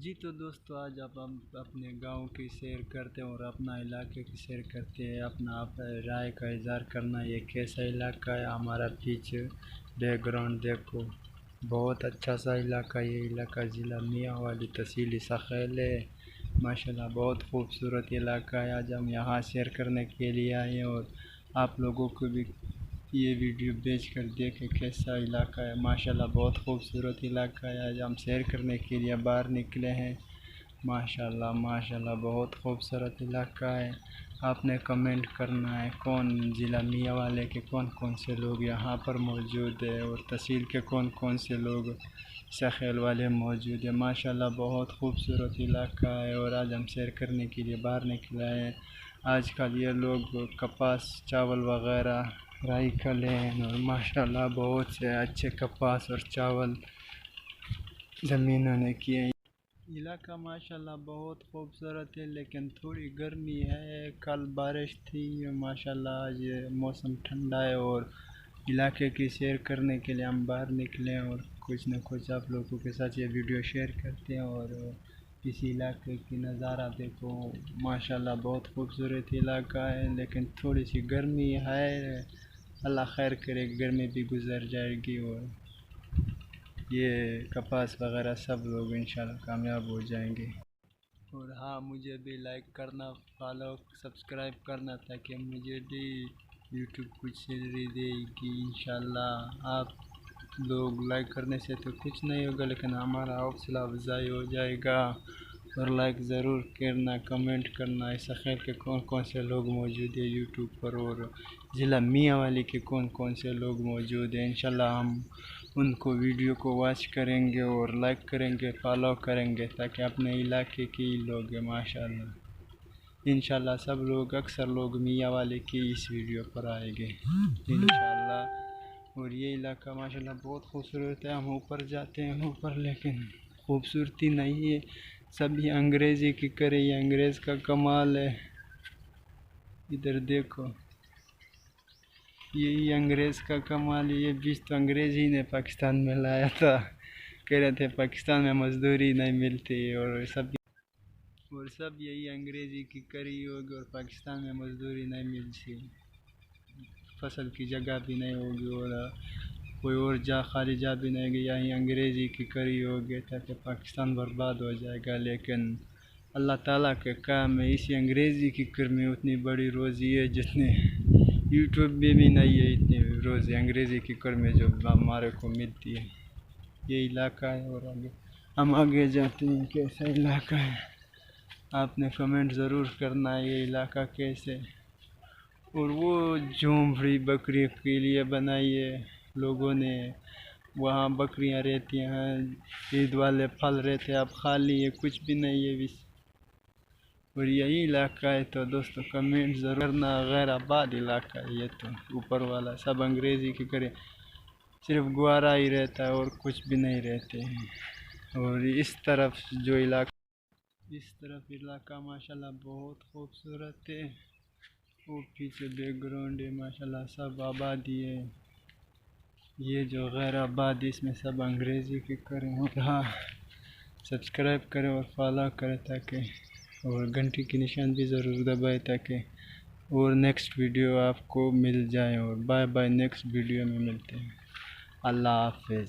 جی تو دوستو، آج آپ ہم اپنے گاؤں کی سیر کرتے ہیں اور اپنا علاقے کی سیر کرتے ہیں، اپنا آپ رائے کا اظہار کرنا یہ کیسا علاقہ ہے۔ ہمارا پیچھے بیک گراؤنڈ دیکھو، بہت اچھا سا علاقہ، یہ علاقہ ضلع میاں والی تحصیل سخیل ہے۔ ماشاءاللہ بہت خوبصورت علاقہ ہے۔ آج ہم یہاں سیر کرنے کے لیے آئے ہیں اور آپ لوگوں کو بھی یہ ویڈیو بھیج کر دیکھیں کیسا علاقہ ہے۔ ماشاءاللہ بہت خوبصورت علاقہ ہے۔ آج ہم سیر کرنے کے لیے باہر نکلے ہیں۔ ماشاءاللہ بہت خوبصورت علاقہ ہے۔ آپ نے کمنٹ کرنا ہے کون ضلع میاں والے کے کون سے لوگ یہاں پر موجود ہیں اور تحصیل کے کون سے لوگ سخیل والے موجود ہیں۔ ماشاءاللہ بہت خوبصورت علاقہ ہے اور آج ہم سیر کرنے کے لیے باہر نکلے ہیں۔ آج کل یہ لوگ کپاس، چاول وغیرہ رائی کھلے ہیں اور ماشاءاللہ بہت سے اچھے کپاس اور چاول زمینوں نے کیے ہیں۔ علاقہ ماشاءاللہ بہت خوبصورت ہے لیکن تھوڑی گرمی ہے۔ کل بارش تھی، ماشاءاللہ آج موسم ٹھنڈا ہے اور علاقے کی سیر کرنے کے لیے ہم باہر نکلے ہیں اور کچھ نہ کچھ آپ لوگوں کے ساتھ یہ ویڈیو شیئر کرتے ہیں۔ اور اس علاقے کی نظارہ دیکھو، ماشاءاللہ بہت خوبصورت علاقہ ہے لیکن تھوڑی سی گرمی ہے۔ اللہ خیر کرے، گرمی بھی گزر جائے گی اور یہ کپاس وغیرہ سب لوگ انشاءاللہ کامیاب ہو جائیں گے۔ اور ہاں، مجھے بھی لائک کرنا، فالو، سبسکرائب کرنا تاکہ مجھے بھی یوٹیوب کچھ سیلری دے گی انشاءاللہ۔ آپ لوگ لائک کرنے سے تو کچھ نہیں ہوگا لیکن ہمارا حوصلہ افزائی ہو جائے گا۔ اور لائک ضرور کرنا، کمنٹ کرنا، ایسا خیر کے کون سے لوگ موجود ہیں یوٹیوب پر اور ضلع میاں والی کے کون سے لوگ موجود ہیں۔ انشاءاللہ ہم ان کو ویڈیو کو واچ کریں گے اور لائک کریں گے، فالو کریں گے تاکہ اپنے علاقے کی لوگ ماشاءاللہ انشاءاللہ سب لوگ، اکثر لوگ میاں والے کی اس ویڈیو پر آئیں گے انشاءاللہ۔ اور یہ علاقہ ماشاءاللہ بہت خوبصورت ہے۔ ہم اوپر جاتے ہیں اوپر لیکن خوبصورتی نہیں ہے، سب یہ انگریزی کی کرے، یہ انگریز کا کمال ہے۔ ادھر دیکھو، یہی انگریز کا کمال ہے۔ یہ بیچ تو انگریز ہی نے پاکستان میں لایا تھا، کہہ رہے تھے پاکستان میں مزدوری نہیں ملتی اور سب یہی انگریزی کی کری ہوگی اور پاکستان میں مزدوری نہیں ملتی، فصل کی جگہ بھی نہیں ہوگی اور کوئی اور خالی جا بھی نہیں گی، یہی انگریزی کی کری ہوگی تاکہ پاکستان برباد ہو جائے گا۔ لیکن اللہ تعالیٰ کے کام میں اسی انگریزی کی کر میں اتنی بڑی روزی ہے جتنے یوٹیوب میں بھی نہیں ہے اتنی روزی انگریزی کی کر میں جو ہمارے کو ملتی ہے۔ یہ علاقہ ہے اور ہم آگے جاتے ہیں۔ کیسا علاقہ ہے آپ نے کمنٹ ضرور کرنا ہے، یہ علاقہ کیسے۔ اور وہ جھونپڑی بکری کے لیے بنائی ہے لوگوں نے، وہاں بکریاں رہتی ہیں، عید والے پھل رہتے ہیں، اب خالی ہے، کچھ بھی نہیں ہے بس۔ اور یہی علاقہ ہے تو دوستو کمنٹ ضرور کرنا۔ غیر آباد علاقہ ہے یہ تو، اوپر والا سب انگریزی کی کرے، صرف گوارا ہی رہتا ہے اور کچھ بھی نہیں رہتے ہیں۔ اور اس طرف علاقہ ماشاءاللہ بہت خوبصورت ہے۔ وہ پیچھے بیک گراؤنڈ ہے، ماشاءاللہ سب آبادی ہے۔ یہ جو غیر آباد اس میں سب انگریزی کی کریں۔ ہاں، سبسکرائب کریں اور فالو کریں تاکہ، اور گھنٹی کی نشان بھی ضرور دبائیں تاکہ اور نیکسٹ ویڈیو آپ کو مل جائے۔ اور بائے بائے، نیکسٹ ویڈیو میں ملتے ہیں۔ اللہ حافظ۔